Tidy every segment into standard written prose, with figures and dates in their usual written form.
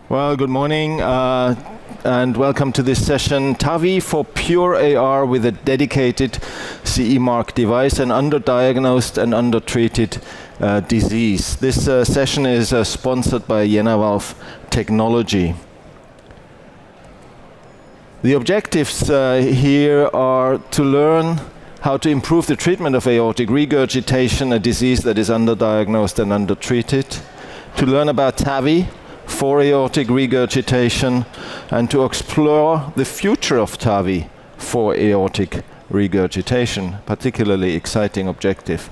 Well, good morning and welcome to this session, TAVI for pure AR with a dedicated CE mark device and underdiagnosed and undertreated disease. This session is sponsored by JenaValve Technology. The objectives here are to learn how to improve the treatment of aortic regurgitation, a disease that is underdiagnosed and undertreated, to learn about TAVI for aortic regurgitation, and to explore the future of TAVI for aortic regurgitation, particularly exciting objective.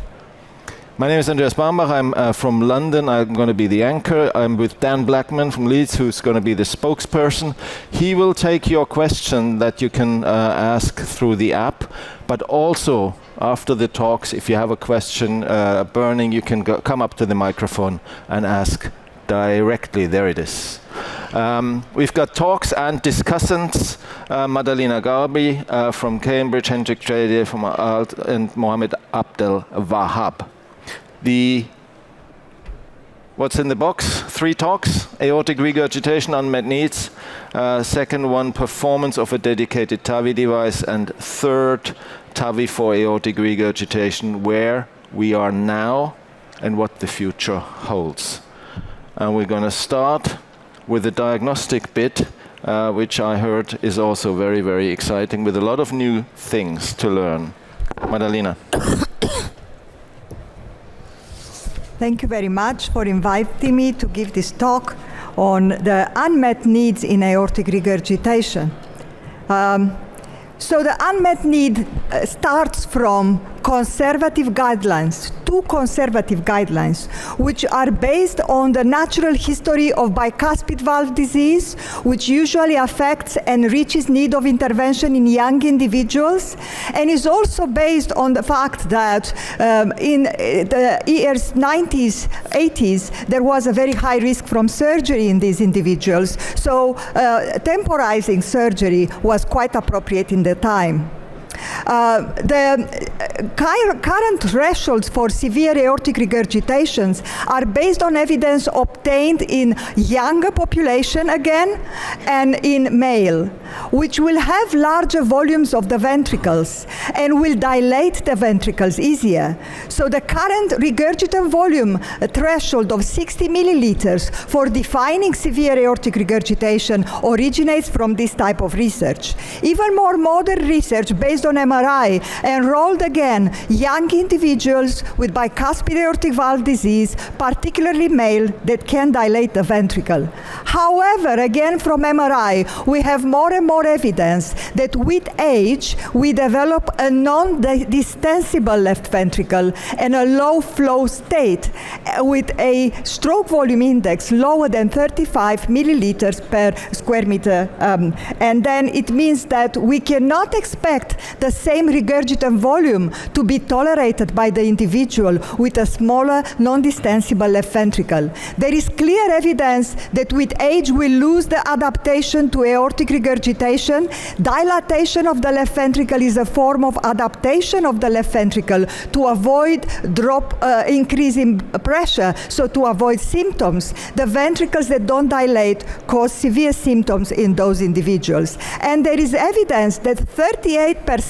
My name is Andreas Bambach. I'm from London. I'm going to be the anchor. I'm with Dan Blackman from Leeds, who's going to be the spokesperson. He will take your question that you can ask through the app, but also after the talks, if you have a question burning, you can come up to the microphone and ask directly. There it is. We've got talks and discussants. Madalena Garbi from Cambridge, Hendrik Trade from ALT, and Mohammed Abdel Wahab. What's in the box? 3 talks: aortic regurgitation, unmet needs. Second one, performance of a dedicated TAVI device. And third, TAVI for aortic regurgitation, where we are now and what the future holds. And we're going to start with the diagnostic bit, which I heard is also very, very exciting, with a lot of new things to learn. Madalena. Thank you very much for inviting me to give this talk on the unmet needs in aortic regurgitation. So the unmet need starts from conservative guidelines, 2 conservative guidelines, which are based on the natural history of bicuspid valve disease, which usually affects and reaches need of intervention in young individuals, and is also based on the fact that in the years 90s, 80s, there was a very high risk from surgery in these individuals. So temporizing surgery was quite appropriate in the time. The current thresholds for severe aortic regurgitations are based on evidence obtained in younger population again and in male, which will have larger volumes of the ventricles and will dilate the ventricles easier. So the current regurgitant volume threshold of 60 milliliters for defining severe aortic regurgitation originates from this type of research. Even more modern research based on MRI enrolled again young individuals with bicuspid aortic valve disease, particularly male, that can dilate the ventricle. However, again from MRI, we have more and more evidence that with age, we develop a non-distensible left ventricle and a low flow state with a stroke volume index lower than 35 milliliters per square meter. And then it means that we cannot expect the same regurgitant volume to be tolerated by the individual with a smaller non-distensible left ventricle. There is clear evidence that with age we lose the adaptation to aortic regurgitation. Dilatation of the left ventricle is a form of adaptation of the left ventricle to avoid increase in pressure, so to avoid symptoms. The ventricles that don't dilate cause severe symptoms in those individuals. And there is evidence that 38%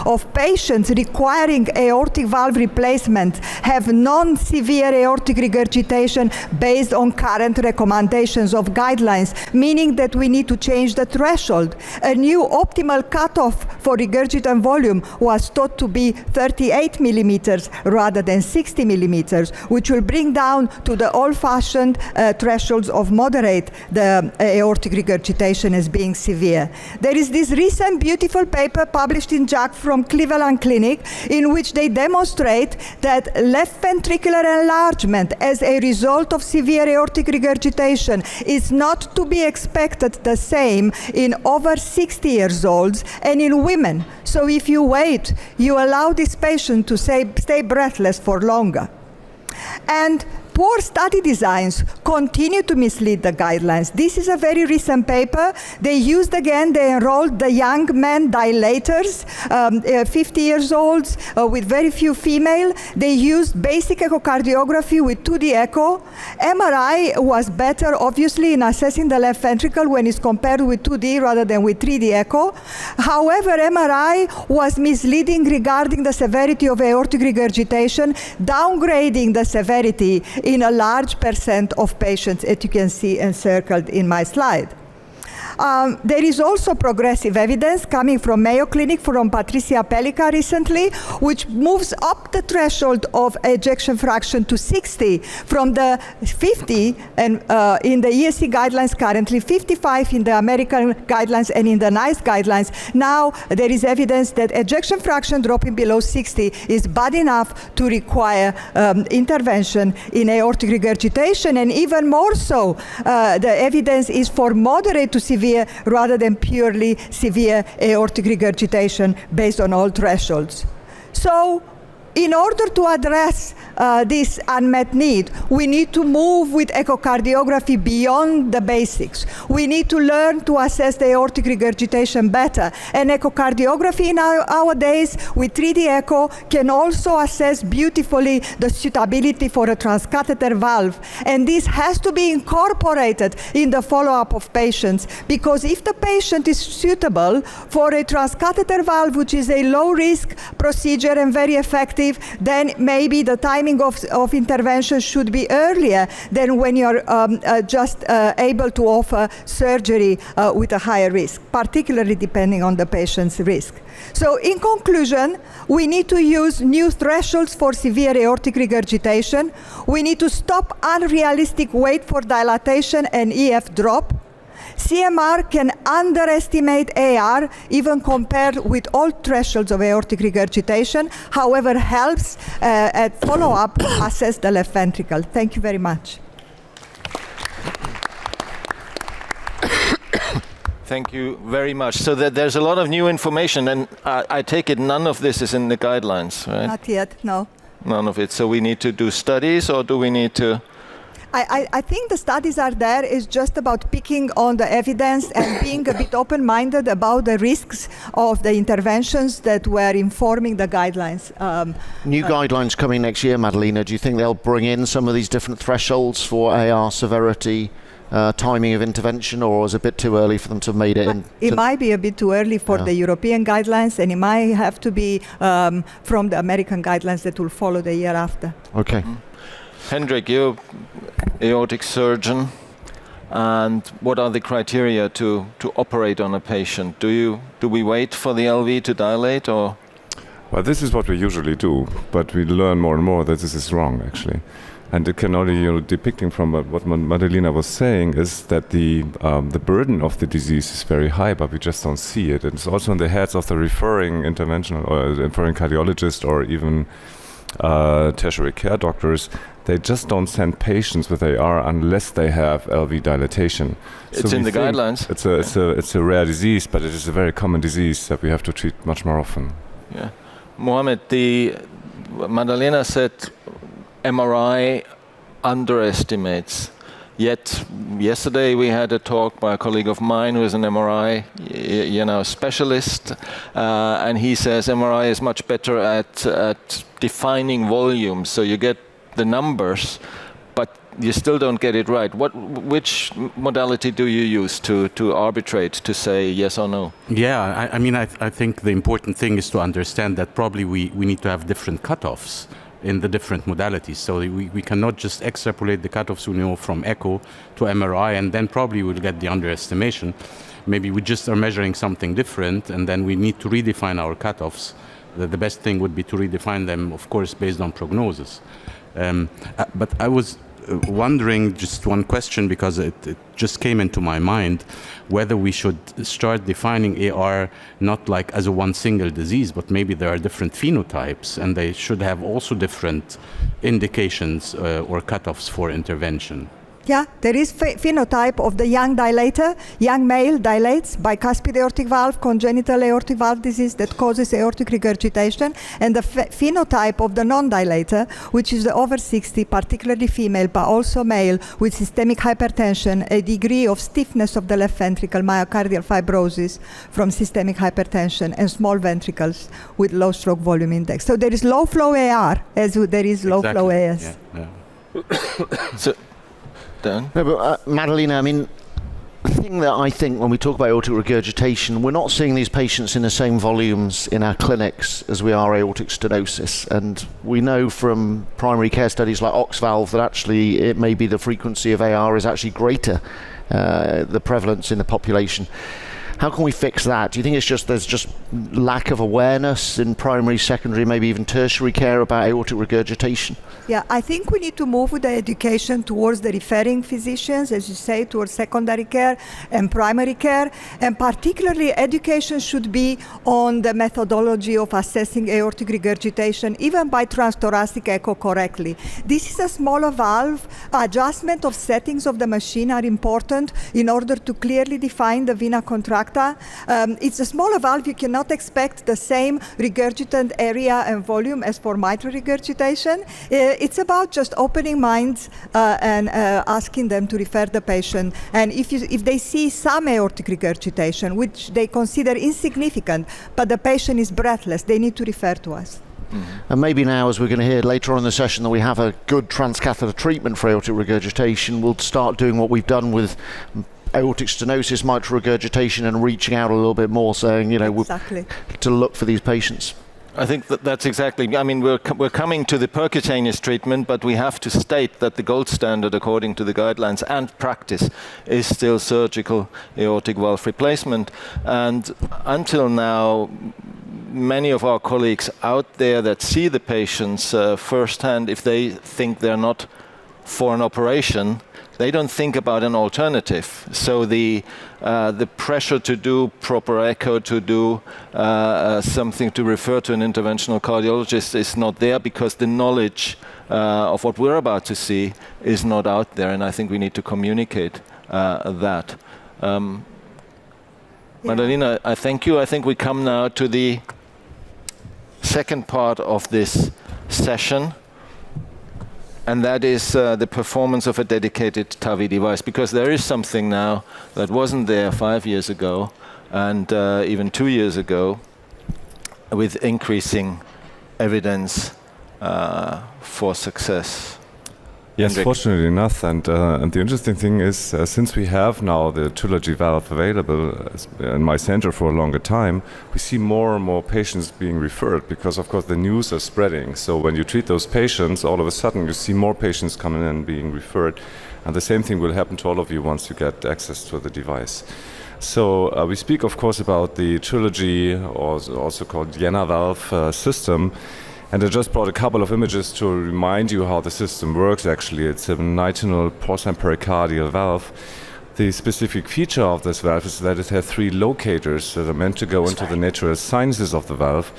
of patients requiring aortic valve replacement have non-severe aortic regurgitation based on current recommendations of guidelines, meaning that we need to change the threshold. A new optimal cutoff for regurgitant volume was thought to be 38 millimeters rather than 60 millimeters, which will bring down to the old-fashioned thresholds of moderate the aortic regurgitation as being severe. There is this recent beautiful paper published in JACC from Cleveland Clinic, in which they demonstrate that left ventricular enlargement as a result of severe aortic regurgitation is not to be expected the same in over 60 years olds and in women. So if you wait, you allow this patient to stay breathless for longer. And Poor study designs continue to mislead the guidelines. This is a very recent paper. They enrolled the young men dilators, 50 years old, with very few female. They used basic echocardiography with 2D echo. MRI was better, obviously, in assessing the left ventricle when it's compared with 2D rather than with 3D echo. However, MRI was misleading regarding the severity of aortic regurgitation, downgrading the severity in a large percent of patients, as you can see encircled in my slide. There is also progressive evidence coming from Mayo Clinic, from Patricia Pellica recently, which moves up the threshold of ejection fraction to 60 from the 50 and in the ESC guidelines currently, 55 in the American guidelines and in the NICE guidelines. Now there is evidence that ejection fraction dropping below 60 is bad enough to require intervention in aortic regurgitation, and even more so, the evidence is for moderate to severe rather than purely severe aortic regurgitation based on all thresholds. So, in order to address this unmet need, we need to move with echocardiography beyond the basics. We need to learn to assess the aortic regurgitation better. And echocardiography nowadays with 3D echo can also assess beautifully the suitability for a transcatheter valve. And this has to be incorporated in the follow-up of patients, because if the patient is suitable for a transcatheter valve, which is a low-risk procedure and very effective, then maybe the timing of intervention should be earlier than when you're just able to offer surgery with a higher risk, particularly depending on the patient's risk. So in conclusion, we need to use new thresholds for severe aortic regurgitation. We need to stop unrealistic wait for dilatation and EF drop. CMR can underestimate AR, even compared with all thresholds of aortic regurgitation, however, helps at follow-up assess the left ventricle. Thank you very much. Thank you very much. So there's a lot of new information, and I take it none of this is in the guidelines, right? Not yet, no. None of it. So we need to do studies, or do we need to? I think the studies are there. It's just about picking on the evidence and being a bit open-minded about the risks of the interventions that were informing the guidelines. New guidelines coming next year, Madalena. Do you think they'll bring in some of these different thresholds for AR severity, timing of intervention, or is it a bit too early for them to have made it in? It might be a bit too early for the European guidelines, and it might have to be from the American guidelines that will follow the year after. Okay. Mm-hmm. Hendrik, you're aortic surgeon, and what are the criteria to operate on a patient? Do we wait for the LV to dilate, or? Well, this is what we usually do, but we learn more and more that this is wrong, actually. And it can only, depicting from what Madalena was saying, is that the burden of the disease is very high, but we just don't see it. And it's also in the heads of the referring interventional or referring cardiologist, or even tertiary care doctors. They just don't send patients with AR unless they have LV dilatation. It's in the guidelines. It's a rare disease, but it is a very common disease that we have to treat much more often. Yeah, Mohammed, Madalena said MRI underestimates. Yet yesterday we had a talk by a colleague of mine who is an MRI specialist, and he says MRI is much better at defining volumes. So you get the numbers, but you still don't get it right. Which modality do you use to arbitrate, to say yes or no? Yeah, I think the important thing is to understand that probably we need to have different cutoffs in the different modalities. So we cannot just extrapolate the cutoffs we know from echo to MRI, and then probably we'll get the underestimation. Maybe we just are measuring something different, and then we need to redefine our cutoffs. The best thing would be to redefine them, of course, based on prognosis. But I was wondering just one question, because it just came into my mind, whether we should start defining AR not like as a one single disease, but maybe there are different phenotypes and they should have also different indications or cutoffs for intervention. Yeah, there is phenotype of the young dilator. Young male dilates bicuspid aortic valve, congenital aortic valve disease that causes aortic regurgitation, and the phenotype of the non-dilator, which is the over 60, particularly female, but also male, with systemic hypertension, a degree of stiffness of the left ventricle, myocardial fibrosis from systemic hypertension, and small ventricles with low stroke volume index. So there is low flow AR as there is low flow AS. Yeah. So, Dan? No, but Madalena, I mean, the thing that I think when we talk about aortic regurgitation, we're not seeing these patients in the same volumes in our clinics as we are aortic stenosis. And we know from primary care studies like Oxvalve that actually it may be the frequency of AR is actually greater, the prevalence in the population. How can we fix that? Do you think there's just lack of awareness in primary, secondary, maybe even tertiary care about aortic regurgitation? Yeah, I think we need to move with the education towards the referring physicians, as you say, towards secondary care and primary care. And particularly education should be on the methodology of assessing aortic regurgitation, even by transthoracic echo correctly. This is a smaller valve. Adjustment of settings of the machine are important in order to clearly define the vena contracta. It's a smaller valve. You cannot expect the same regurgitant area and volume as for mitral regurgitation. It's about just opening minds and asking them to refer the patient. And if they see some aortic regurgitation, which they consider insignificant, but the patient is breathless, they need to refer to us. Mm-hmm. And maybe now, as we're going to hear later on in the session, that we have a good transcatheter treatment for aortic regurgitation, we'll start doing what we've done with aortic stenosis, mitral regurgitation, and reaching out a little bit more, saying, exactly, to look for these patients. I think that's exactly. I mean, we're coming to the percutaneous treatment, but we have to state that the gold standard, according to the guidelines and practice, is still surgical aortic valve replacement. And until now, many of our colleagues out there that see the patients firsthand, if they think they're not for an operation, they don't think about an alternative. So the pressure to do proper echo, to do something to refer to an interventional cardiologist is not there, because the knowledge of what we're about to see is not out there, and I think we need to communicate that. Madalena, I thank you. I think we come now to the second part of this session, and that is the performance of a dedicated TAVI device, because there is something now that wasn't there 5 years ago and even 2 years ago, with increasing evidence for success. Yes, Hendrik. fortunately enough, and the interesting thing is, since we have now the TRILOGY valve available in my center for a longer time, we see more and more patients being referred, because of course the news is spreading. So when you treat those patients, all of a sudden you see more patients coming in being referred, and the same thing will happen to all of you once you get access to the device. So we speak of course about the TRILOGY, or also called Jena valve system. And I just brought a couple of images to remind you how the system works. Actually, it's a nitinol porcine pericardial valve. The specific feature of this valve is that it has 3 locators that are meant to go into the natural sinuses of the valve,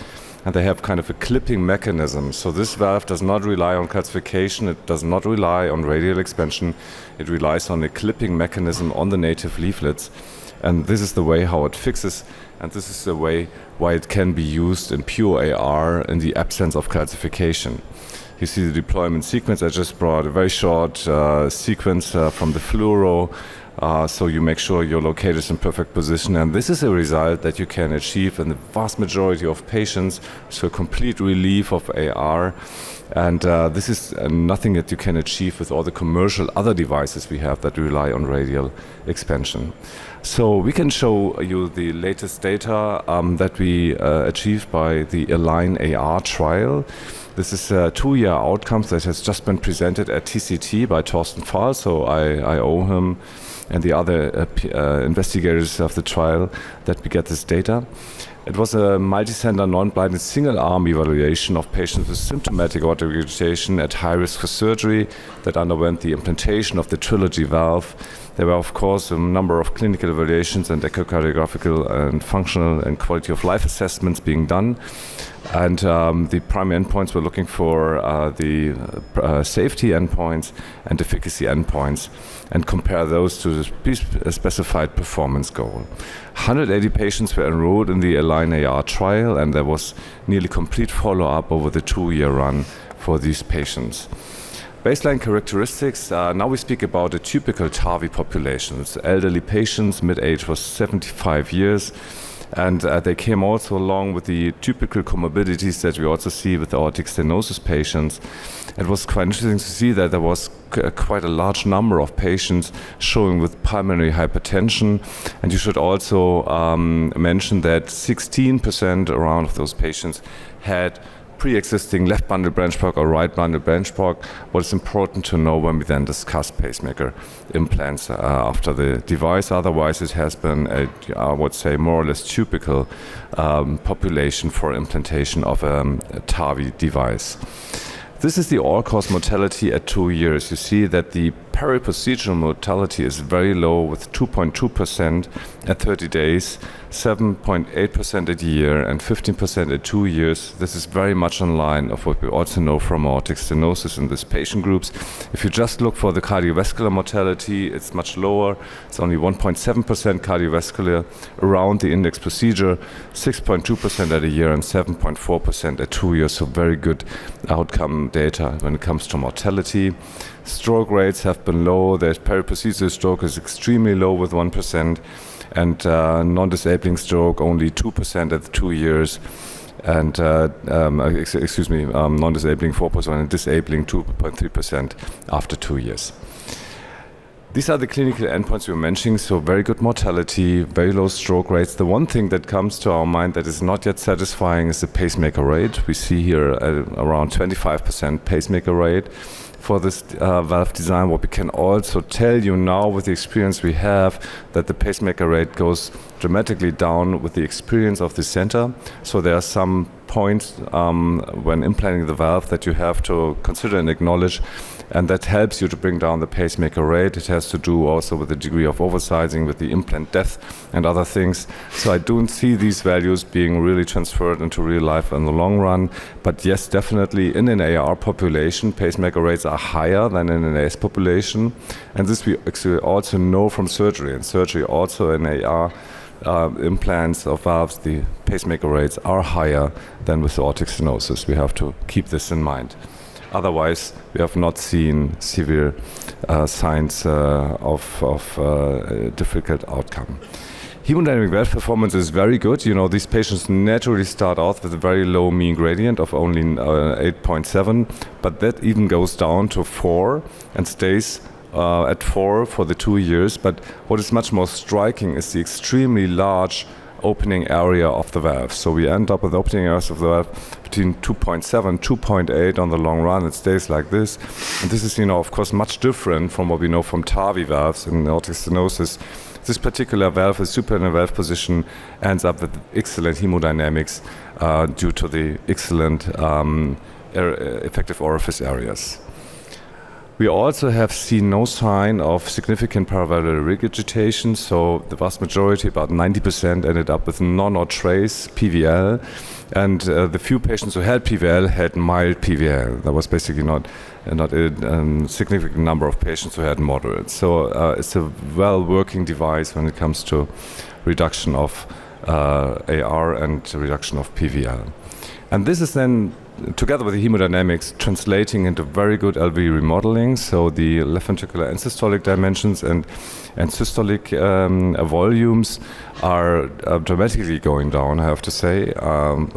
and they have kind of a clipping mechanism. So this valve does not rely on calcification, it does not rely on radial expansion, it relies on a clipping mechanism on the native leaflets. And this is the way how it fixes, and this is the way why it can be used in pure AR in the absence of calcification. You see the deployment sequence. I just brought a very short sequence from the fluoro, so you make sure your locator is in perfect position, and this is a result that you can achieve in the vast majority of patients, so complete relief of AR. And this is nothing that you can achieve with all the commercial other devices we have that rely on radial expansion. So we can show you the latest data that we achieved by the ALIGN AR trial. This is a 2-year outcome that has just been presented at TCT by Thorsten Fahl, so I owe him and the other investigators of the trial that we get this data. It was a multi-center, non-blinded, single-arm evaluation of patients with symptomatic aortic regurgitation at high risk for surgery that underwent the implantation of the TRILOGY valve. There were, of course, a number of clinical evaluations and echocardiographical and functional and quality of life assessments being done. And the primary endpoints were looking for the safety endpoints and efficacy endpoints and compare those to the specified performance goal. 180 patients were enrolled in the ALIGN-AR trial, and there was nearly complete follow-up over the 2-year run for these patients. Baseline characteristics, now we speak about a typical TAVI population. It's elderly patients, mid-age was 75 years, and they came also along with the typical comorbidities that we also see with aortic stenosis patients. It was quite interesting to see that there was quite a large number of patients showing with pulmonary hypertension, and you should also mention that 16% around of those patients had pre-existing left bundle branch block or right bundle branch block. What is important to know when we then discuss pacemaker implants after the device. Otherwise, it has been I would say more or less typical population for implantation of a TAVI device. This is the all-cause mortality at 2 years. You see that the peri-procedural mortality is very low with 2.2% at 30 days, 7.8% at a year, and 15% at 2 years. This is very much in line of what we also know from aortic stenosis in these patient groups. If you just look for the cardiovascular mortality, it's much lower. It's only 1.7% cardiovascular around the index procedure, 6.2% at a year, and 7.4% at 2 years. So very good outcome data when it comes to mortality. Stroke rates have been low. The peri-procedural stroke is extremely low with 1%, and non-disabling stroke only 2% at 2 years, and non-disabling 4% and disabling 2.3% after 2 years. These are the clinical endpoints we were mentioning, so very good mortality, very low stroke rates. The one thing that comes to our mind that is not yet satisfying is the pacemaker rate. We see here around 25% pacemaker rate for this valve design. What we can also tell you now with the experience we have, that the pacemaker rate goes dramatically down with the experience of the center. So there are some points when implanting the valve that you have to consider and acknowledge, and that helps you to bring down the pacemaker rate. It has to do also with the degree of oversizing, with the implant depth and other things. So I don't see these values being really transferred into real life in the long run. But yes, definitely in an AR population, pacemaker rates are higher than in an AS population. And this we actually also know from surgery. In surgery also in AR implants of valves, the pacemaker rates are higher than with aortic stenosis. We have to keep this in mind. Otherwise, we have not seen severe signs of difficult outcome. Hemodynamic valve performance is very good. You know, these patients naturally start out with a very low mean gradient of only 8.7, but that even goes down to 4 and stays at 4 for the 2 years. But what is much more striking is the extremely large opening area of the valve. So we end up with opening areas of the valve between 2.7, 2.8 on the long run. It stays like this. And this is, of course, much different from what we know from TAVI valves in aortic stenosis. This particular valve, the superior valve position, ends up with excellent hemodynamics due to the excellent effective orifice areas. We also have seen no sign of significant paravalvular regurgitation, so the vast majority, about 90%, ended up with none or trace PVL, and the few patients who had PVL had mild PVL. There was basically not a significant number of patients who had moderate. So it's a well-working device when it comes to reduction of AR and reduction of PVL. And this is then, together with the hemodynamics, translating into very good LV remodeling. So the left ventricular and systolic dimensions and systolic volumes are dramatically going down, I have to say,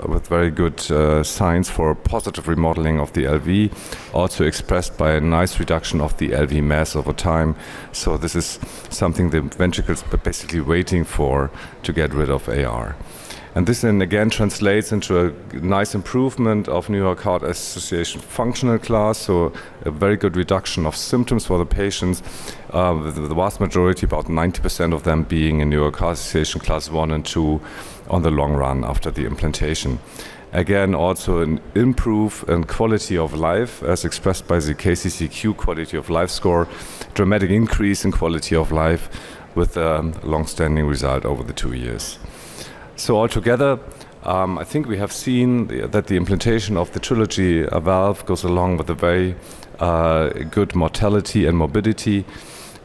with very good signs for positive remodeling of the LV, also expressed by a nice reduction of the LV mass over time. So this is something the ventricles are basically waiting for to get rid of AR. And this then again translates into a nice improvement of New York Heart Association functional class, so a very good reduction of symptoms for the patients, with the vast majority, about 90% of them, being in New York Heart Association class 1 and 2 on the long run after the implantation. Again, also an improve in quality of life as expressed by the KCCQ quality of life score, dramatic increase in quality of life with a long-standing result over the 2 years. So altogether, I think we have seen that the implantation of the TRILOGY valve goes along with a very good mortality and morbidity.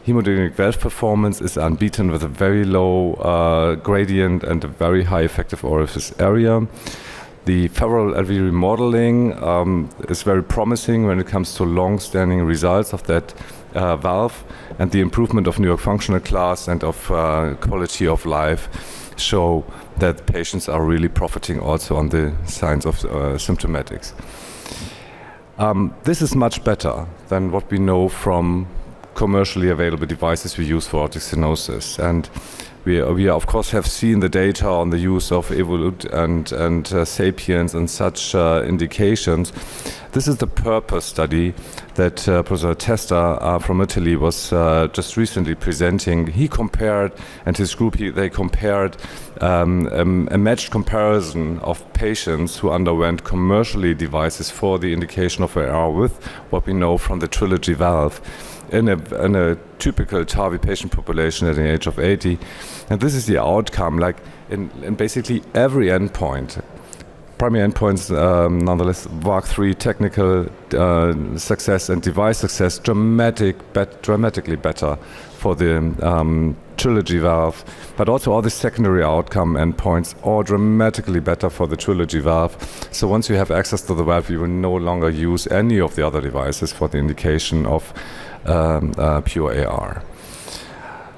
Hemodynamic valve performance is unbeaten with a very low gradient and a very high effective orifice area. The femoral alveolar remodeling is very promising when it comes to long-standing results of that valve, and the improvement of New York Functional Class and of quality of life show that patients are really profiting also on the signs of symptomatics. This is much better than what we know from commercially available devices we use for aortic stenosis, and we of course have seen the data on the use of Evolut and Sapiens and such indications. This is the PURPOSE study that Professor Testa from Italy was just recently presenting. He compared, and his group, they compared a matched comparison of patients who underwent commercially devices for the indication of AR with what we know from the TRILOGY valve in a typical TAVI patient population at the age of 80. And this is the outcome, like in basically every endpoint. Primary endpoints, nonetheless, VARC3 technical success and device success dramatically better for the TRILOGY valve, but also all the secondary outcome endpoints are dramatically better for the TRILOGY valve. So once you have access to the valve, you will no longer use any of the other devices for the indication of pure AR.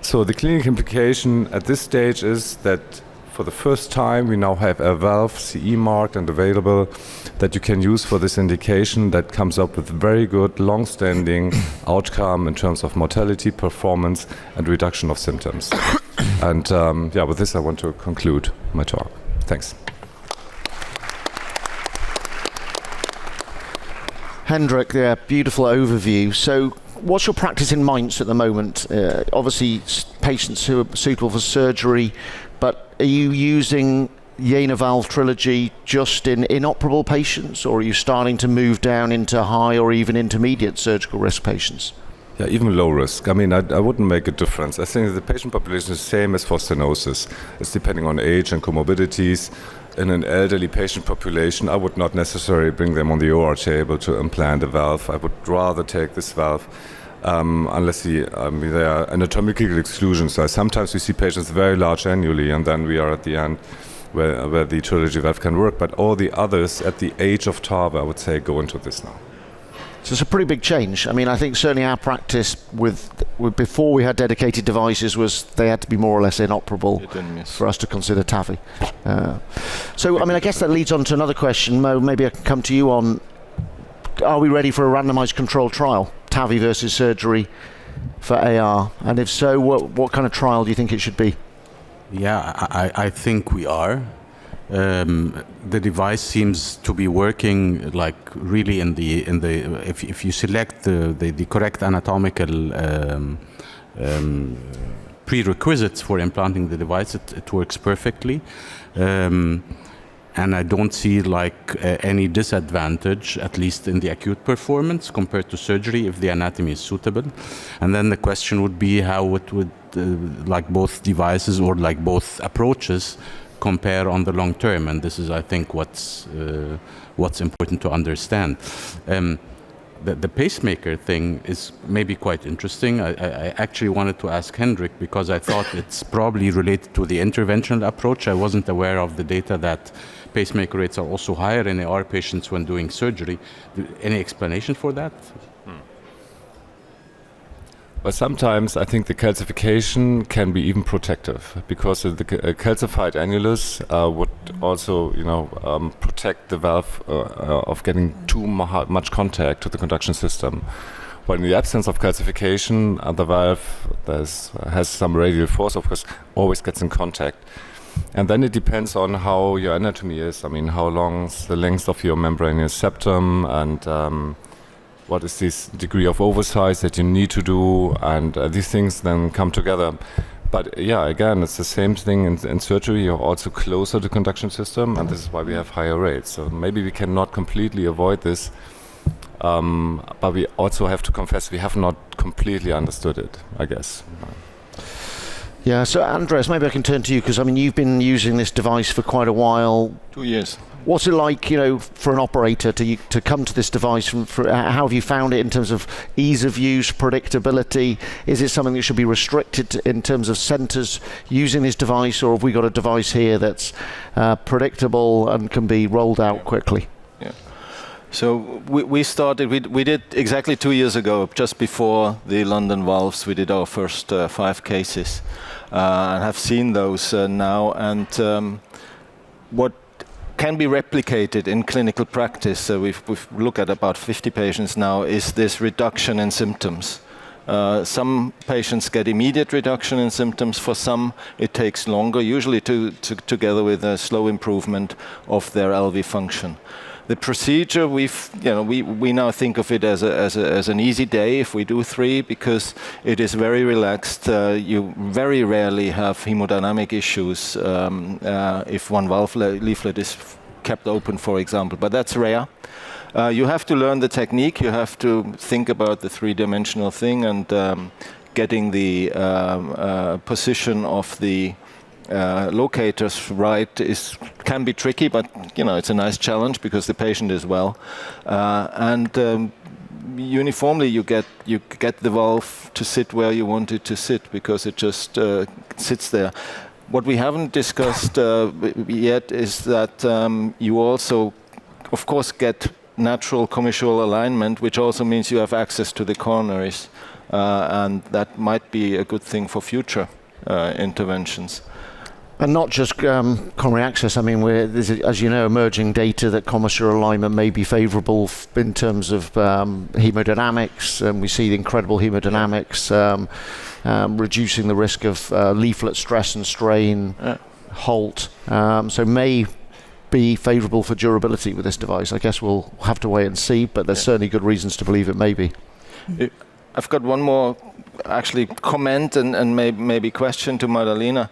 So the clinical implication at this stage is that for the first time we now have a valve CE marked and available that you can use for this indication that comes up with very good long-standing outcome in terms of mortality, performance and reduction of symptoms. And with this I want to conclude my talk. Thanks. Hendrik, yeah, beautiful overview. So what's your practice in Mainz at the moment? Obviously patients who are suitable for surgery, but are you using Jena valve TRILOGY just in inoperable patients, or are you starting to move down into high or even intermediate surgical risk patients? Yeah, even low risk. I mean, I wouldn't make a difference. I think the patient population is the same as for stenosis. It's depending on age and comorbidities. In an elderly patient population, I would not necessarily bring them on the OR table to implant a valve. I would rather take this valve unless there are anatomical exclusions. So sometimes we see patients very large annually, and then we are at the end where the TRILOGY valve can work. But all the others at the age of TAVR, I would say, go into this now. So it's a pretty big change. I mean, I think certainly our practice with before we had dedicated devices was they had to be more or less inoperable for us to consider TAVI. So, I mean, I guess that leads on to another question. Mo, maybe I can come to you on, are we ready for a randomized controlled trial, TAVI versus surgery for AR? And if so, what kind of trial do you think it should be? Yeah, I think we are. The device seems to be working like really in the if you select the correct anatomical prerequisites for implanting the device, it works perfectly, and I don't see like any disadvantage, at least in the acute performance, compared to surgery if the anatomy is suitable. And then the question would be how it would like both devices or like both approaches compare on the long term, and this is, I think, what's important to understand. The pacemaker thing is maybe quite interesting. I actually wanted to ask Hendrik because I thought it's probably related to the interventional approach. I wasn't aware of the data that pacemaker rates are also higher in AR patients when doing surgery. Any explanation for that? But sometimes I think the calcification can be even protective, because the calcified annulus would also, protect the valve of getting too much contact to the conduction system. But in the absence of calcification, the valve has some radial force, of course, always gets in contact. And then it depends on how your anatomy is. I mean, how long is the length of your membranous septum, and what is this degree of oversize that you need to do, and these things then come together. But yeah, again, it's the same thing in surgery. You're also closer to the conduction system, and this is why we have higher rates. So maybe we cannot completely avoid this, but we also have to confess we have not completely understood it, I guess. Yeah, so Andreas, maybe I can turn to you, because I mean, you've been using this device for quite a while. 2 years. What's it like, for an operator to come to this device? How have you found it in terms of ease of use, predictability? Is it something that should be restricted in terms of centres using this device, or have we got a device here that's predictable and can be rolled out quickly? Yeah. So we started, we did exactly 2 years ago, just before the London valves, we did our first 5 cases and have seen those now. And what can be replicated in clinical practice, we've looked at about 50 patients now, is this reduction in symptoms. Some patients get immediate reduction in symptoms. For some, it takes longer, usually together with a slow improvement of their LV function. The procedure, we now think of it as an easy day if we do 3, because it is very relaxed. You very rarely have hemodynamic issues if one valve leaflet is kept open, for example, but that's rare. You have to learn the technique. You have to think about the 3-dimensional thing, and getting the position of the locators right can be tricky, but it's a nice challenge because the patient is well, and uniformly you get the valve to sit where you want it to sit, because it just sits there. What we haven't discussed yet is that you also, of course, get natural commissural alignment, which also means you have access to the coronaries, and that might be a good thing for future interventions. And not just coronary access. I mean, there's, as you know, emerging data that commissural alignment may be favourable in terms of hemodynamics, and we see the incredible hemodynamics, reducing the risk of leaflet stress and strain, halt. So may be favourable for durability with this device. I guess we'll have to wait and see, but there's certainly good reasons to believe it may be. I've got one more actually comment and maybe question to Madalena.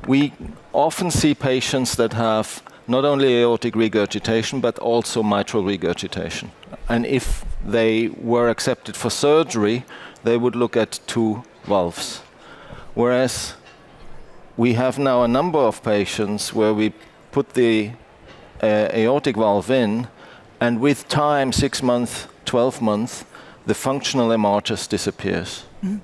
We often see patients that have not only aortic regurgitation but also mitral regurgitation. And if they were accepted for surgery, they would look at 2 valves. Whereas we have now a number of patients where we put the aortic valve in, and with time, 6 months, 12 months, the functional MR just disappears. Mm-hmm.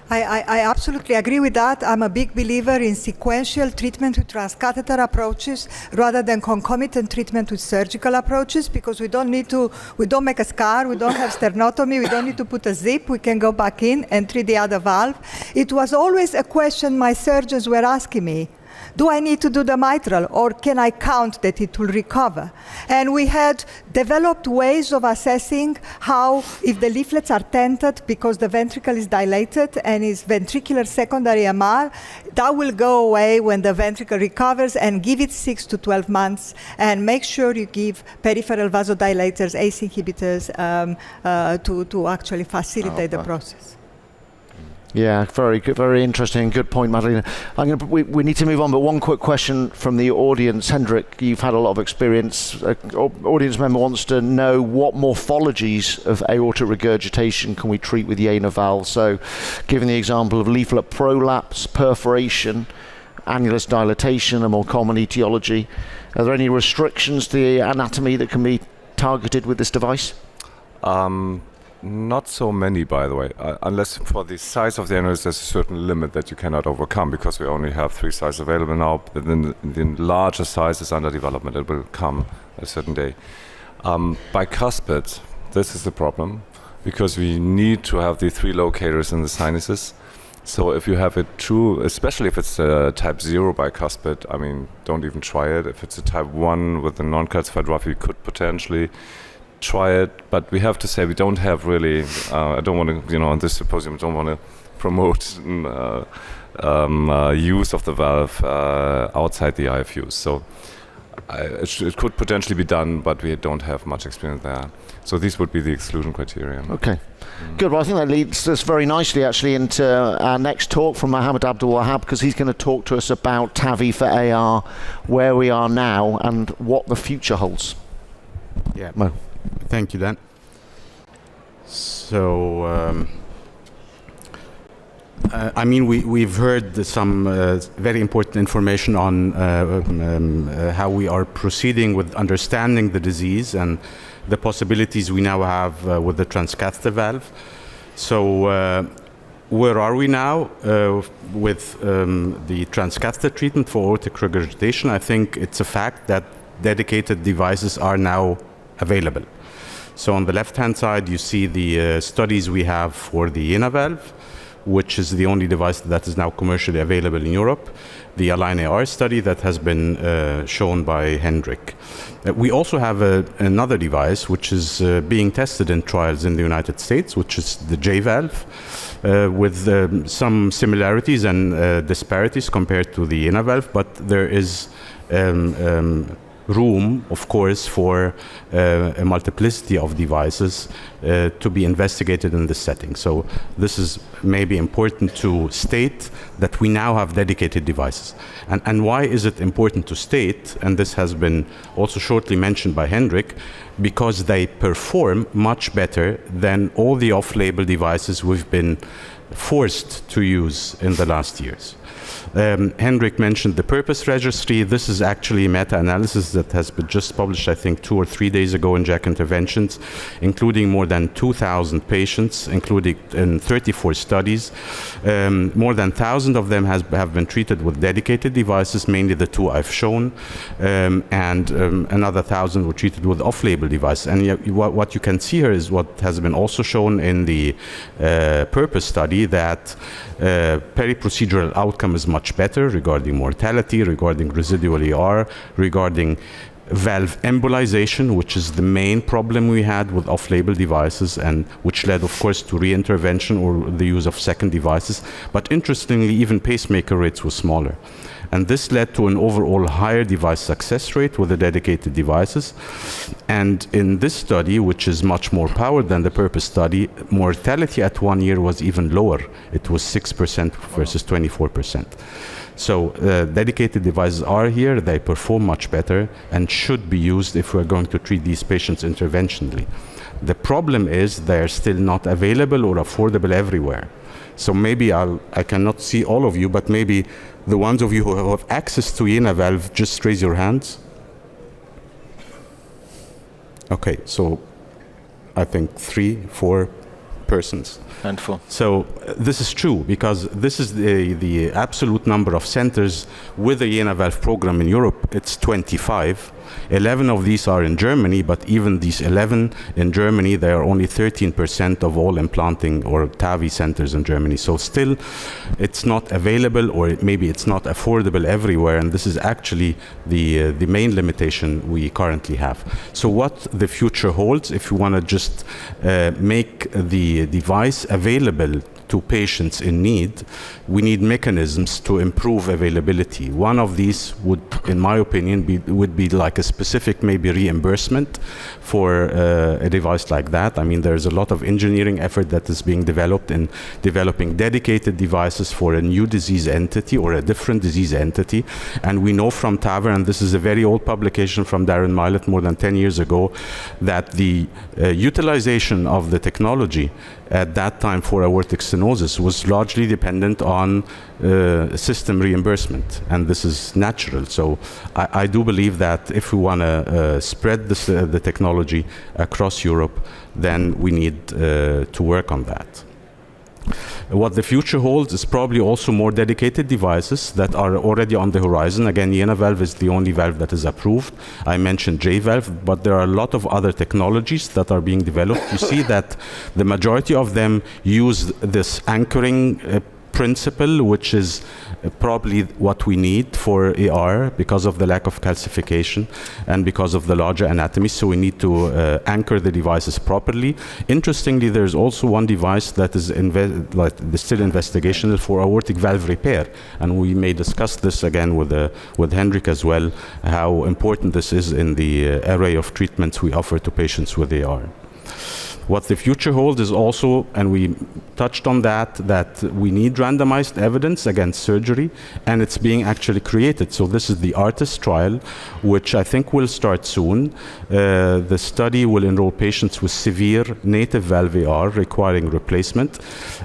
I absolutely agree with that. I'm a big believer in sequential treatment with transcatheter approaches rather than concomitant treatment with surgical approaches, because we don't make a scar, we don't have sternotomy, we don't need to put a zip, we can go back in and treat the other valve. It was always a question my surgeons were asking me. Do I need to do the mitral, or can I count that it will recover? And we had developed ways of assessing how, if the leaflets are tented because the ventricle is dilated and is ventricular secondary MR, that will go away when the ventricle recovers, and give it 6 to 12 months and make sure you give peripheral vasodilators, ACE inhibitors to actually facilitate the process. Yeah, very good, very interesting. Good point, Madalena. We need to move on, but one quick question from the audience. Hendrik, you've had a lot of experience. Audience member wants to know what morphologies of aortic regurgitation can we treat with the Jena valve. So, given the example of leaflet prolapse, perforation, annulus dilatation, a more common etiology, are there any restrictions to the anatomy that can be targeted with this device? Not so many, by the way, unless for the size of the annulus there's a certain limit that you cannot overcome, because we only have 3 sizes available now. But then the larger size is under development. It will come a certain day. Bicuspid, this is the problem, because we need to have the 3 locators in the sinuses. So if you have a true, especially if it's a type 0 bicuspid, I mean, don't even try it. If it's a type 1 with a non-calcified valve, you could potentially try it, but we have to say we don't have really, I don't want to, on this symposium, don't want to promote use of the valve outside the IFUs. So it could potentially be done, but we don't have much experience there. So these would be the exclusion criteria. Okay. Good. Well, I think that leads us very nicely actually into our next talk from Mohammed Abdul Wahab, because he's going to talk to us about TAVI for AR, where we are now and what the future holds. Yeah. Mo. Thank you, Dan. So I mean, we've heard some very important information on how we are proceeding with understanding the disease and the possibilities we now have with the transcatheter valve. So where are we now with the transcatheter treatment for aortic regurgitation? I think it's a fact that dedicated devices are now available. So on the left-hand side, you see the studies we have for the Jena valve, which is the only device that is now commercially available in Europe, the Align AR study that has been shown by Hendrik. We also have another device which is being tested in trials in the United States, which is the J valve, with some similarities and disparities compared to the Jena valve, but there is room, of course, for a multiplicity of devices to be investigated in this setting. So this is maybe important to state that we now have dedicated devices. And why is it important to state, and this has been also shortly mentioned by Hendrik, because they perform much better than all the off-label devices we've been forced to use in the last years. Hendrik mentioned the purpose registry. This is actually a meta-analysis that has been just published, I think, 2 or 3 days ago in JACC Interventions, including more than 2,000 patients, including in 34 studies. More than 1,000 of them have been treated with dedicated devices, mainly the 2 I've shown, and another 1,000 were treated with off-label devices. And what you can see here is what has been also shown in the purpose study, that peri-procedural outcome is much better regarding mortality, regarding residual ER, regarding valve embolization, which is the main problem we had with off-label devices, and which led, of course, to re-intervention or the use of second devices. But interestingly, even pacemaker rates were smaller. And this led to an overall higher device success rate with the dedicated devices. And in this study, which is much more powered than the purpose study, mortality at 1 year was even lower. It was 6% versus 24%. So dedicated devices are here, they perform much better and should be used if we're going to treat these patients interventionally. The problem is they're still not available or affordable everywhere. So maybe I cannot see all of you, but maybe the ones of you who have access to Jena valve, just raise your hands. Okay, so I think 3, 4 persons. Handful. So this is true, because this is the absolute number of centers with the Jena valve program in Europe. It's 25. 11 of these are in Germany, but even these 11 in Germany, they are only 13% of all implanting or TAVI centers in Germany. So still, it's not available, or maybe it's not affordable everywhere, and this is actually the main limitation we currently have. So what the future holds, if you want to just make the device available to patients in need, we need mechanisms to improve availability. One of these would, in my opinion, would be like a specific maybe reimbursement for a device like that. I mean, there's a lot of engineering effort that is being developed in developing dedicated devices for a new disease entity or a different disease entity. And we know from TAVR, and this is a very old publication from Darren Milet more than 10 years ago, that the utilization of the technology at that time for aortic stenosis was largely dependent on system reimbursement, and this is natural. So I do believe that if we want to spread the technology across Europe, then we need to work on that. What the future holds is probably also more dedicated devices that are already on the horizon. Again, Jena valve is the only valve that is approved. I mentioned J valve, but there are a lot of other technologies that are being developed. You see that the majority of them use this anchoring principle, which is probably what we need for AR because of the lack of calcification and because of the larger anatomy. So we need to anchor the devices properly. Interestingly, there's also one device that is still investigational for aortic valve repair, and we may discuss this again with Hendrik as well, how important this is in the array of treatments we offer to patients with AR. What the future holds is also, and we touched on that we need randomized evidence against surgery, and it's being actually created. So this is the ARTIST trial, which I think will start soon. The study will enroll patients with severe native valve AR requiring replacement.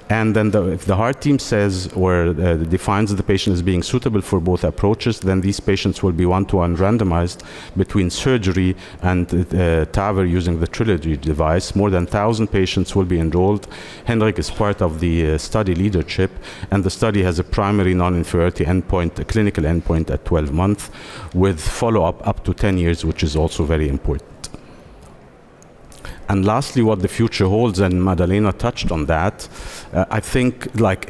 And then if the heart team says or defines the patient as being suitable for both approaches, then these patients will be one-to-one randomized between surgery and TAVR using the TRILOGY device. More than 1,000 patients will be enrolled. Henrik is part of the study leadership, and the study has a primary non-inferiority endpoint, a clinical endpoint at 12 months, with follow-up up to 10 years, which is also very important. And lastly, what the future holds, and Madalena touched on that, I think like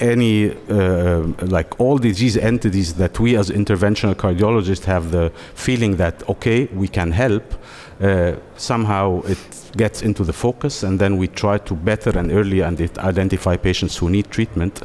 all disease entities that we as interventional cardiologists have the feeling that, okay, we can help, somehow it gets into the focus, and then we try to better and early identify patients who need treatment.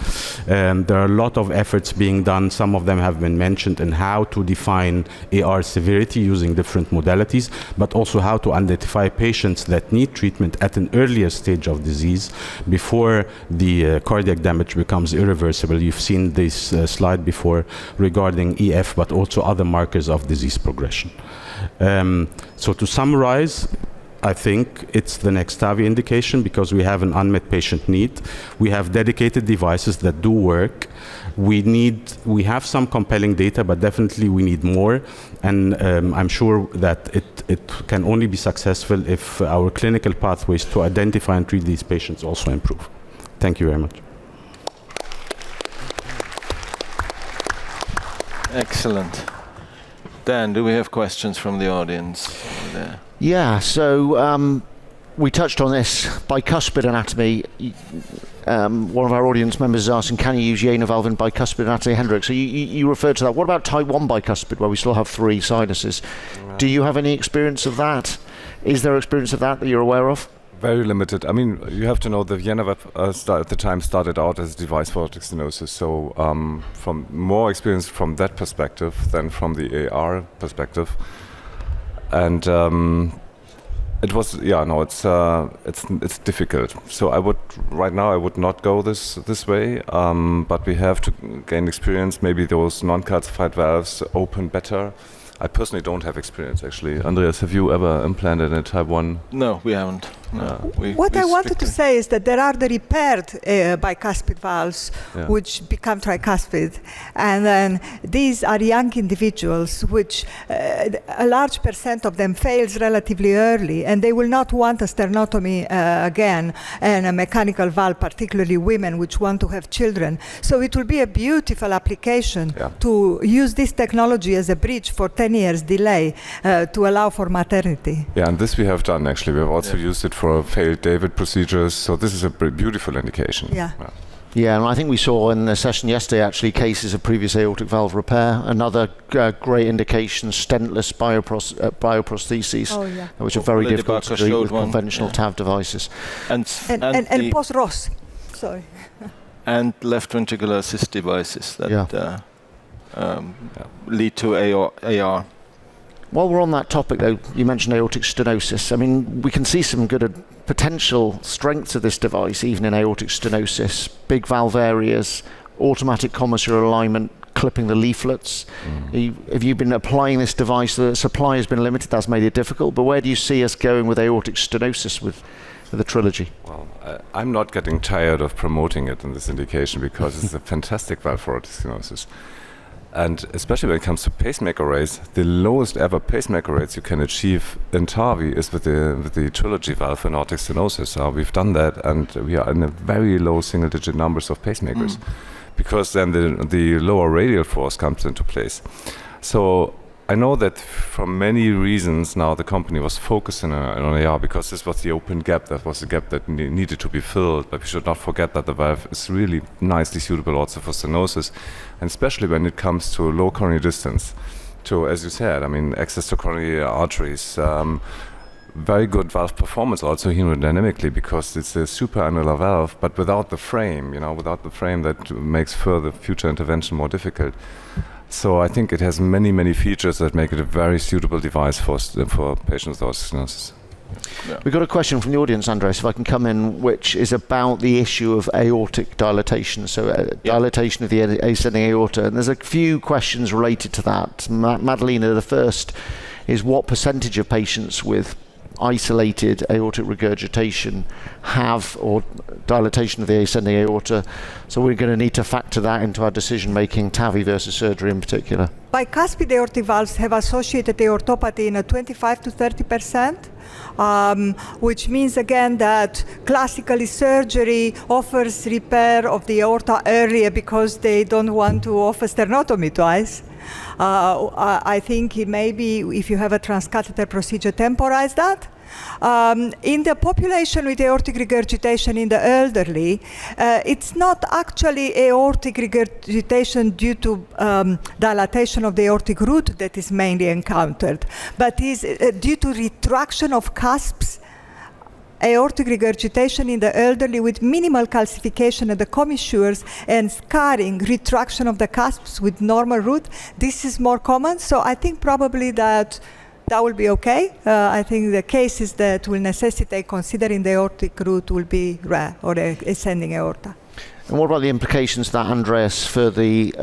There are a lot of efforts being done. Some of them have been mentioned in how to define AR severity using different modalities, but also how to identify patients that need treatment at an earlier stage of disease before the cardiac damage becomes irreversible. You've seen this slide before regarding EF, but also other markers of disease progression. So to summarize, I think it's the next TAVI indication because we have an unmet patient need. We have dedicated devices that do work. We have some compelling data, but definitely we need more. And I'm sure that it can only be successful if our clinical pathways to identify and treat these patients also improve. Thank you very much. Excellent. Dan, do we have questions from the audience over there? Yeah, so we touched on this bicuspid anatomy. One of our audience members is asking, can you use Jena valve in bicuspid anatomy, Hendrik? So you referred to that. What about type 1 bicuspid, where we still have 3 sinuses? Right. Do you have any experience of that? Is there experience of that you're aware of? Very limited. I mean, you have to know the Jena valve at the time started out as a device for aortic stenosis. So from more experience from that perspective than from the AR perspective. And it was, it's difficult. So right now I would not go this way, but we have to gain experience. Maybe those non-calcified valves open better. I personally don't have experience, actually. Andreas, have you ever implanted a type 1? No, we haven't. No. What I wanted to say is that there are the repaired bicuspid valves, which become tricuspid. And then these are young individuals, which a large percent of them fails relatively early, and they will not want a sternotomy again, and a mechanical valve, particularly women which want to have children. So it will be a beautiful application to use this technology as a bridge for 10 years delay to allow for maternity. Yeah, and this we have done, actually. We have also used it for failed David procedures, so this is a beautiful indication. Yeah, and I think we saw in the session yesterday actually cases of previous aortic valve repair, another great indication, stentless bioprostheses, which are very difficult to treat with conventional TAV devices. And post-Ross, sorry. And left ventricular assist devices that lead to AR. While we're on that topic, though, you mentioned aortic stenosis. I mean, we can see some good potential strengths of this device, even in aortic stenosis. Big valve areas, automatic commissural alignment, clipping the leaflets. Have you been applying this device? The supply has been limited. That's made it difficult. But where do you see us going with aortic stenosis with the Trilogy? Well, I'm not getting tired of promoting it in this indication because it's a fantastic valve for aortic stenosis. And especially when it comes to pacemaker rates, the lowest ever pacemaker rates you can achieve in TAVI is with the Trilogy valve in aortic stenosis. We've done that, and we are in a very low single-digit numbers of pacemakers, because then the lower radial force comes into place. So I know that for many reasons now the company was focusing on AR because this was the open gap. That was the gap that needed to be filled. But we should not forget that the valve is really nicely suitable also for stenosis, and especially when it comes to low coronary distance. To, as you said, I mean, access to coronary arteries. Very good valve performance also hemodynamically because it's a supraannular valve, but without the frame, without the frame that makes further future intervention more difficult. So I think it has many, many features that make it a very suitable device for patients with aortic stenosis. We've got a question from the audience, Andres, if I can come in, which is about the issue of aortic dilatation, so dilatation of the ascending aorta. And there's a few questions related to that. Madalena, the first is what percentage of patients with isolated aortic regurgitation have or dilatation of the ascending aorta? So we're going to need to factor that into our decision making, TAVI versus surgery in particular. Bicuspid aortic valves have associated aortopathy in a 25 to 30%, which means again that classically surgery offers repair of the aorta earlier because they don't want to offer sternotomy twice. I think maybe if you have a transcatheter procedure, temporize that. In the population with aortic regurgitation in the elderly, it's not actually aortic regurgitation due to dilatation of the aortic root that is mainly encountered, but is due to retraction of cusps. Aortic regurgitation in the elderly with minimal calcification at the commissures and scarring, retraction of the cusps with normal root. This is more common, so I think probably that will be okay. I think the cases that will necessitate considering the aortic root will be rare, or the ascending aorta. And what about the implications of that, Andreas, for the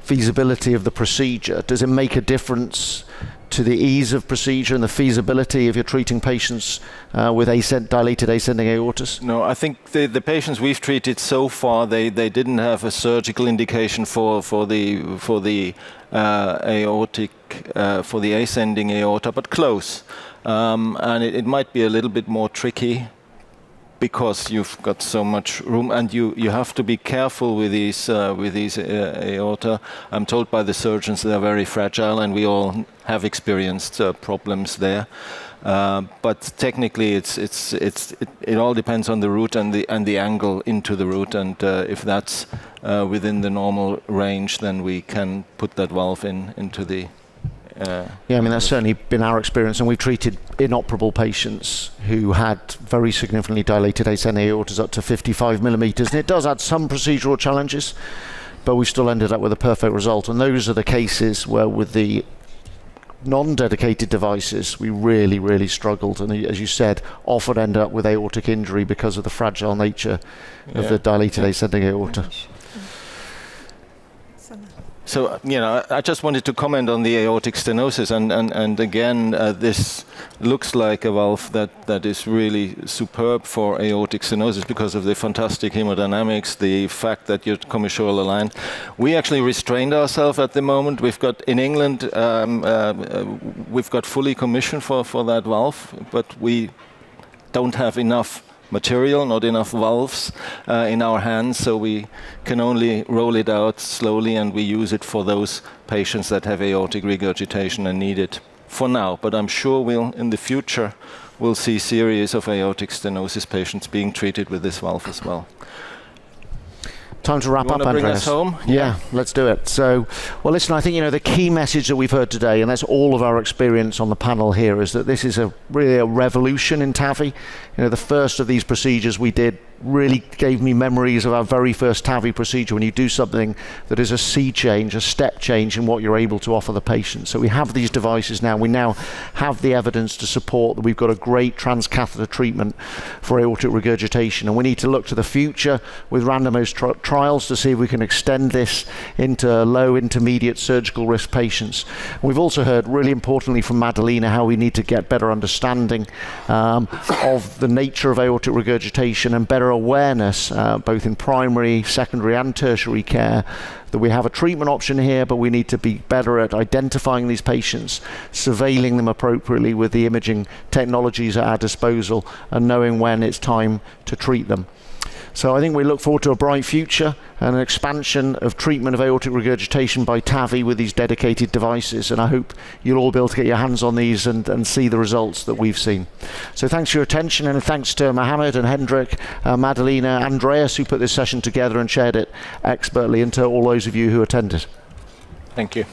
feasibility of the procedure? Does it make a difference to the ease of procedure and the feasibility if you're treating patients with dilated ascending aortas? No, I think the patients we've treated so far, they didn't have a surgical indication for the aortic, for the ascending aorta, but close. And it might be a little bit more tricky because you've got so much room, and you have to be careful with these aorta. I'm told by the surgeons they are very fragile, and we all have experienced problems there. But technically, it all depends on the root and the angle into the root, and if that's within the normal range, then we can put that valve into the. Yeah, I mean, that's certainly been our experience, and we've treated inoperable patients who had very significantly dilated ascending aortas up to 55 millimeters, and it does add some procedural challenges, but we still ended up with a perfect result. And those are the cases where with the non-dedicated devices we really, really struggled, and as you said, often end up with aortic injury because of the fragile nature of the dilated ascending aorta. So, I just wanted to comment on the aortic stenosis, and again, this looks like a valve that is really superb for aortic stenosis because of the fantastic hemodynamics, the fact that you're commissural aligned. We actually restrained ourselves at the moment. We've got, in England, we've got fully commission for that valve, but we don't have enough material, not enough valves in our hands, so we can only roll it out slowly, and we use it for those patients that have aortic regurgitation and need it for now. But I'm sure in the future we'll see series of aortic stenosis patients being treated with this valve as well. Time to wrap up, Andreas. Bring us home? Yeah, let's do it. So, well, listen, I think, the key message that we've heard today, and that's all of our experience on the panel here, is that this is really a revolution in TAVI. The first of these procedures we did really gave me memories of our very first TAVI procedure, when you do something that is a sea change, a step change in what you're able to offer the patient. So we have these devices now. We now have the evidence to support that we've got a great transcatheter treatment for aortic regurgitation, and we need to look to the future with randomized trials to see if we can extend this into low, intermediate surgical risk patients. We've also heard, really importantly from Madalena, how we need to get better understanding of the nature of aortic regurgitation and better awareness, both in primary, secondary and tertiary care, that we have a treatment option here, but we need to be better at identifying these patients, surveilling them appropriately with the imaging technologies at our disposal, and knowing when it's time to treat them. So I think we look forward to a bright future and an expansion of treatment of aortic regurgitation by TAVI with these dedicated devices, and I hope you'll all be able to get your hands on these and see the results that we've seen. So thanks for your attention, and thanks to Mohammed and Hendrik, Madalena, Andreas, who put this session together and shared it expertly, and to all those of you who attended. Thank you.